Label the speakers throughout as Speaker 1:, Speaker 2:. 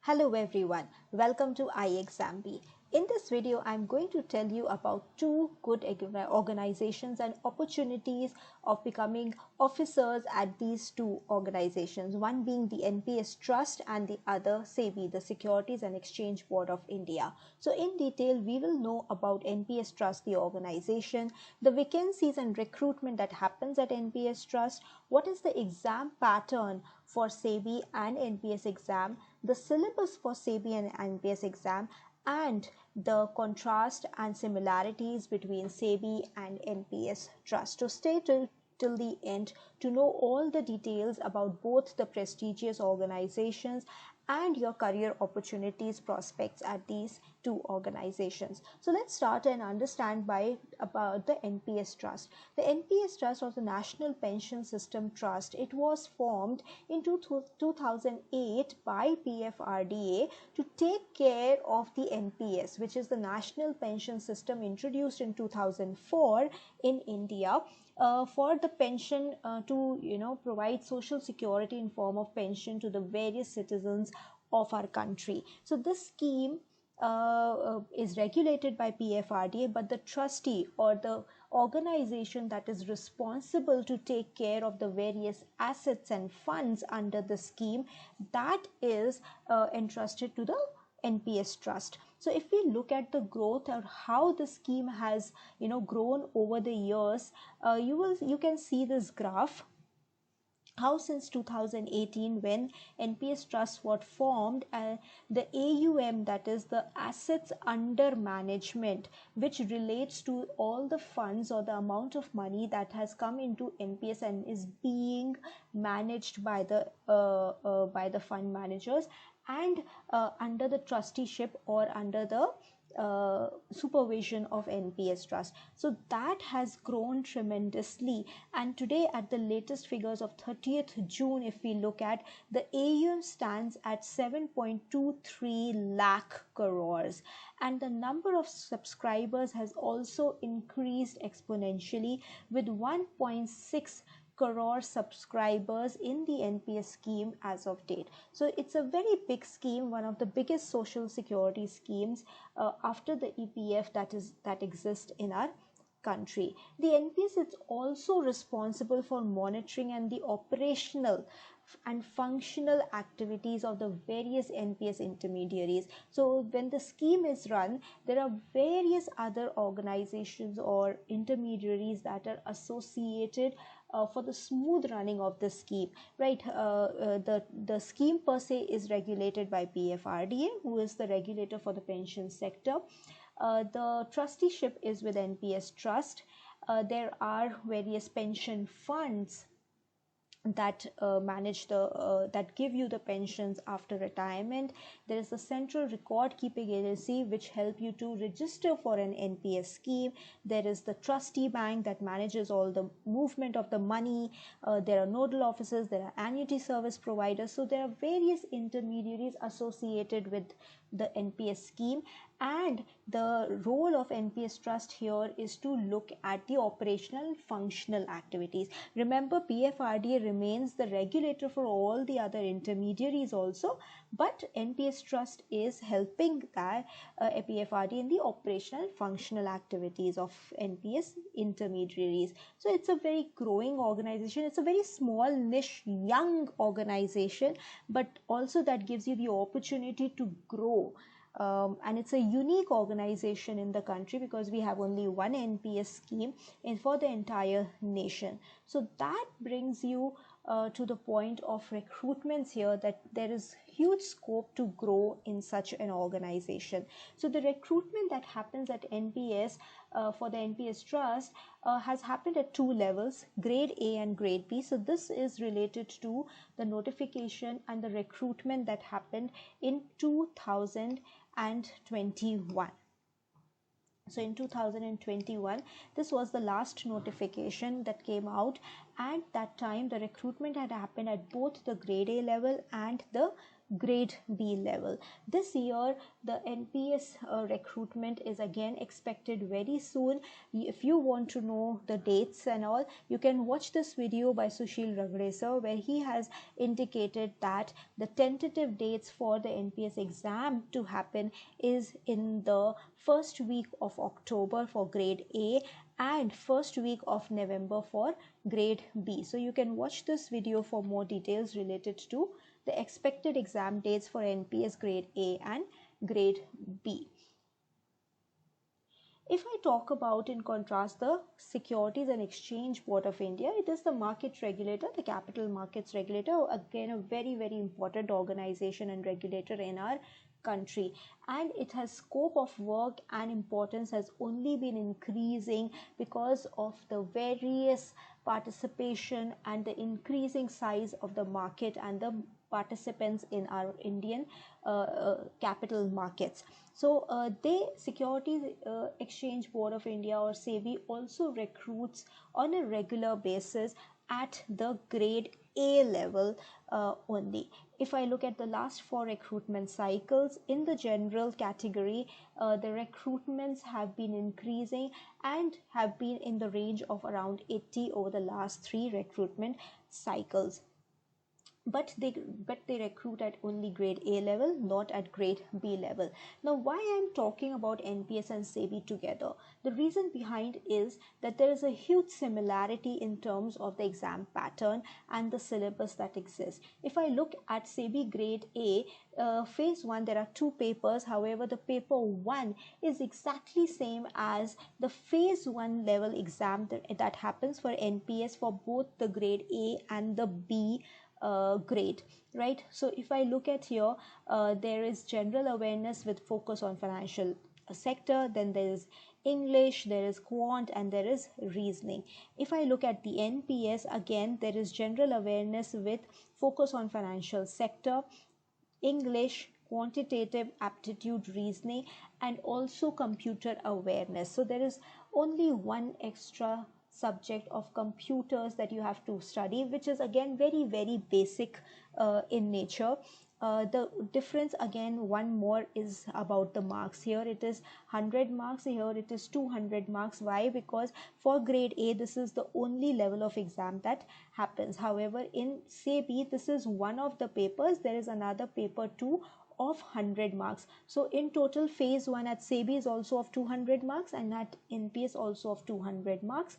Speaker 1: Hello everyone, welcome to ixamBee. In this video, I'm going to tell you about two good organizations and opportunities of becoming officers at these two organizations, one being the NPS Trust and the other SEBI, the Securities and Exchange Board of India. So in detail, we will know about NPS Trust, the organization, the vacancies and recruitment that happens at NPS Trust, what is the exam pattern for SEBI and NPS exam, the syllabus for SEBI and NPS exam, and the contrast and similarities between SEBI and NPS Trust. So stay till the end to know all the details about both the prestigious organizations and your career opportunities prospects at these two organizations. So let's start and understand about the NPS Trust. The NPS Trust was the National Pension System Trust. It was formed in 2008 by PFRDA to take care of the NPS, which is the National Pension System introduced in 2004 in India. For the pension to provide social security in form of pension to the various citizens of our country. So this scheme is regulated by PFRDA, but the trustee or the organization that is responsible to take care of the various assets and funds under the scheme, that is entrusted to the NPS Trust. So if we look at the growth or how the scheme has grown over the years, you can see this graph how since 2018 when NPS Trust was formed, the AUM, that is the assets under management, which relates to all the funds or the amount of money that has come into NPS and is being managed by the fund managers and under the trusteeship or under the supervision of NPS Trust. So that has grown tremendously, and today at the latest figures of 30th June, if we look at, the AUM stands at 7.23 lakh crores, and the number of subscribers has also increased exponentially with 1.6 crore subscribers in the NPS scheme as of date. So it's a very big scheme, one of the biggest social security schemes after the EPF that exists in our country. The NPS is also responsible for monitoring and the operational and functional activities of the various NPS intermediaries. So when the scheme is run, there are various other organizations or intermediaries that are associated for the smooth running of the scheme, right? The scheme per se is regulated by PFRDA, who is the regulator for the pension sector. The trusteeship is with NPS Trust. There are various pension funds that manage that give you the pensions after retirement. There is the central record keeping agency which help you to register for an NPS scheme. There is the trustee bank that manages all the movement of the money. There are nodal officers, there are annuity service providers. So there are various intermediaries associated with the NPS scheme, and the role of NPS Trust here is to look at the operational and functional activities. Remember, PFRDA remains the regulator for all the other intermediaries also, but NPS Trust is helping that PFRDA in the operational and functional activities of NPS intermediaries. So it's a very growing organization. It's a very small niche young organization, but also that gives you the opportunity to grow. And it's a unique organization in the country because we have only one NPS scheme for the entire nation. So that brings you to the point of recruitments here, that there is huge scope to grow in such an organization. So the recruitment that happens at NPS for the NPS Trust has happened at two levels, grade A and grade B. So this is related to the notification and the recruitment that happened in 2021. So in 2021, this was the last notification that came out. At that time, the recruitment had happened at both the grade A level and the grade B level. This year the NPS recruitment is again expected very soon. If you want to know the dates and all, you can watch this video by Sushil Ragre where he has indicated that the tentative dates for the NPS exam to happen is in the first week of October for grade A and first week of November for grade B. So you can watch this video for more details related to the expected exam dates for NPS grade A and grade B. If I talk about, in contrast, the Securities and Exchange Board of India, it is the market regulator, the capital markets regulator, again a very, very important organization and regulator in our country, and it has scope of work and importance has only been increasing because of the various participation and the increasing size of the market and the participants in our Indian capital markets. So Securities Exchange Board of India or SEBI also recruits on a regular basis at the grade A level only. If I look at the last 4 recruitment cycles in the general category, the recruitments have been increasing and have been in the range of around 80 over the last 3 recruitment cycles. But they recruit at only grade A level, not at grade B level. Now, why I'm talking about NPS and SEBI together? The reason behind is that there is a huge similarity in terms of the exam pattern and the syllabus that exists. If I look at SEBI grade A, phase 1, there are 2 papers. However, the paper 1 is exactly same as the phase 1 level exam that happens for NPS for both the grade A and the B grade, right? So if I look at here, there is general awareness with focus on financial sector, then there is English, there is quant, and there is reasoning. If I look at the NPS, again there is general awareness with focus on financial sector, English, quantitative aptitude, reasoning, and also computer awareness. So there is only one extra subject of computers that you have to study, which is again very, very basic in nature. The difference, again, one more is about the marks. Here it is 100 marks, here it is 200 marks. Why? Because for grade A, this is the only level of exam that happens. However, in SEBI, this is one of the papers. There is another paper 2 of 100 marks. So in total, phase 1 at SEBI is also of 200 marks and at NPS also of 200 marks.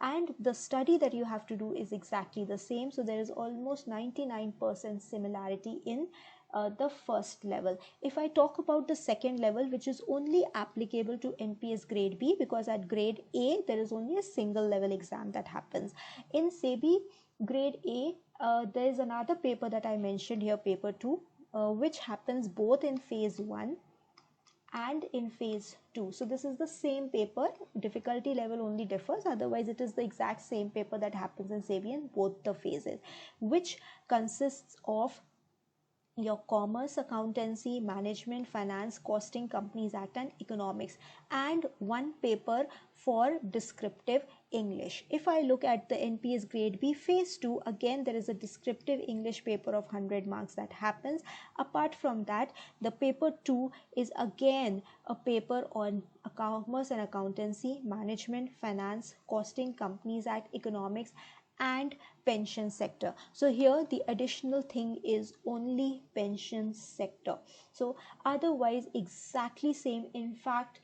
Speaker 1: And the study that you have to do is exactly the same. So there is almost 99% similarity in the first level. If I talk about the second level, which is only applicable to NPS grade B, because at grade A there is only a single level exam that happens. In SEBI grade A, there is another paper that I mentioned here, paper 2, which happens both in phase 1 and in phase 2. So this is the same paper, difficulty level only differs, otherwise it is the exact same paper that happens in SEBI in both the phases, which consists of your commerce, accountancy, management, finance, costing, companies act, and economics, and one paper for descriptive English. If I look at the NPS grade B phase 2, again there is a descriptive English paper of 100 marks that happens. Apart from that, the paper 2 is again a paper on commerce and accountancy, management, finance, costing, companies act, economics, and pension sector. So here the additional thing is only pension sector. So otherwise exactly same. In fact,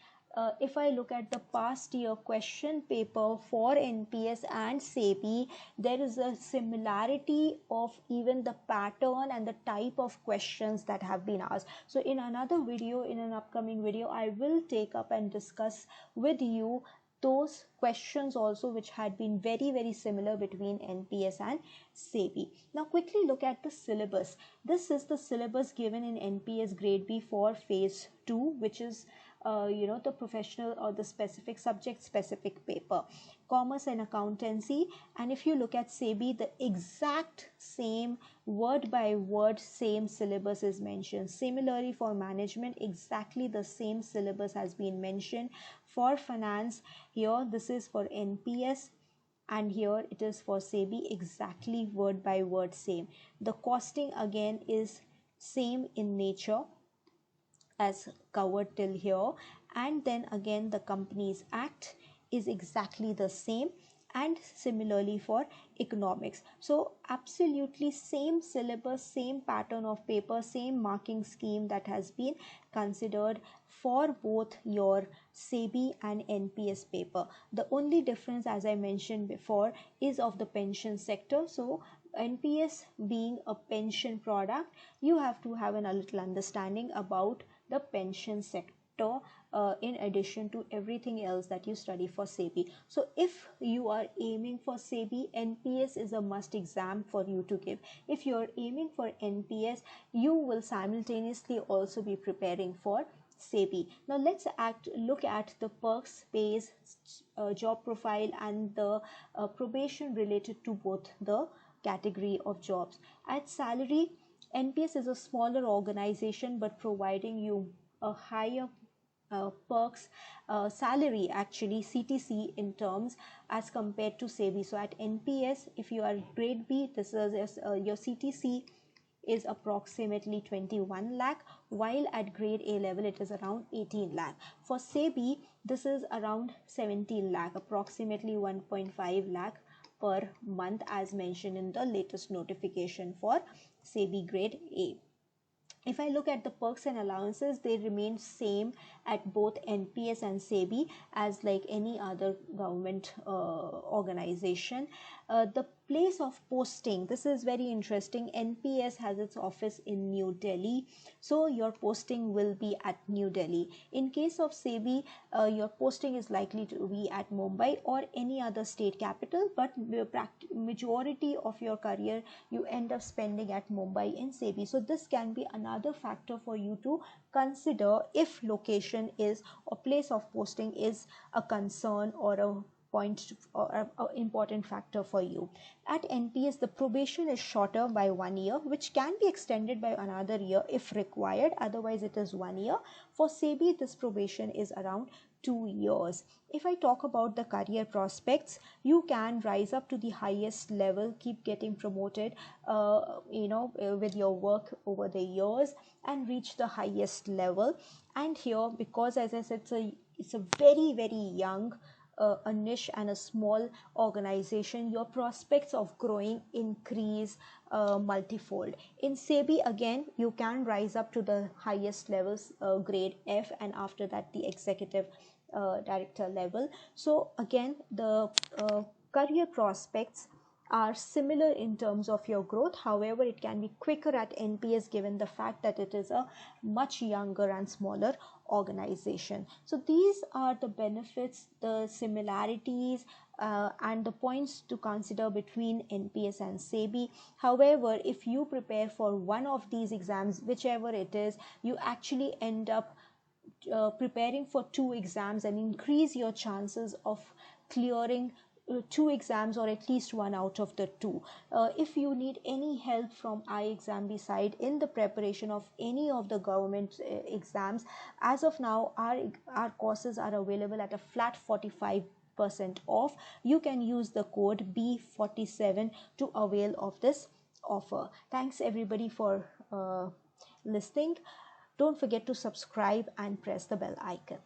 Speaker 1: if I look at the past year question paper for NPS and SEBI, there is a similarity of even the pattern and the type of questions that have been asked. So in another video, in an upcoming video, I will take up and discuss with you those questions also which had been very, very similar between NPS and SEBI. Now quickly look at the syllabus. This is the syllabus given in NPS grade B for phase 2, which is the professional or the specific subject specific paper, commerce and accountancy. And if you look at SEBI, the exact same word by word same syllabus is mentioned. Similarly for management, exactly the same syllabus has been mentioned. For finance, here this is for NPS and here it is for SEBI, exactly word by word same. The costing again is same in nature as covered till here, and then again the Companies Act is exactly the same, and similarly for economics. So absolutely same syllabus, same pattern of paper, same marking scheme that has been considered for both your SEBI and NPS paper. The only difference, as I mentioned before, is of the pension sector. So NPS being a pension product, you have to have a little understanding about the pension sector in addition to everything else that you study for SEBI. So if you are aiming for SEBI, NPS is a must exam for you to give. If you are aiming for NPS, you will simultaneously also be preparing for SEBI. Now let's look at the perks, pays, job profile, and the probation related to both the category of jobs. At salary, NPS is a smaller organization but providing you a higher perks, salary actually, CTC in terms as compared to SEBI. So at NPS, if you are grade B, this is your CTC is approximately 21 lakh, while at grade A level it is around 18 lakh. For SEBI, this is around 17 lakh, approximately 1.5 lakh per month, as mentioned in the latest notification for SEBI grade A. If I look at the perks and allowances, they remain same at both NPS and SEBI as like any other government organization. The place of posting, this is very interesting. NPS has its office in New Delhi, so your posting will be at New Delhi. In case of SEBI, your posting is likely to be at Mumbai or any other state capital, but majority of your career you end up spending at Mumbai in SEBI. So this can be another factor for you to consider if location is or place of posting is a concern or a point or an important factor for you. At NPS, the probation is shorter by 1 year, which can be extended by another year if required, otherwise it is 1 year. For SEBI, this probation is around 2 years. If I talk about the career prospects, you can rise up to the highest level, keep getting promoted with your work over the years and reach the highest level. And here, because as I said, it's a very, very young a niche and a small organization, your prospects of growing increase multifold. In SEBI, again, you can rise up to the highest levels, grade F, and after that the executive director level. So again, the career prospects are similar in terms of your growth. However, it can be quicker at NPS given the fact that it is a much younger and smaller organization. So these are the benefits, the similarities, and the points to consider between NPS and SEBI. However, if you prepare for one of these exams, whichever it is, you actually end up preparing for 2 exams and increase your chances of clearing 2 exams or at least one out of the 2. If you need any help from ixamBee side in the preparation of any of the government exams, as of now our courses are available at a flat 45% off. You can use the code B47 to avail of this offer. Thanks everybody for listening. Don't forget to subscribe and press the bell icon.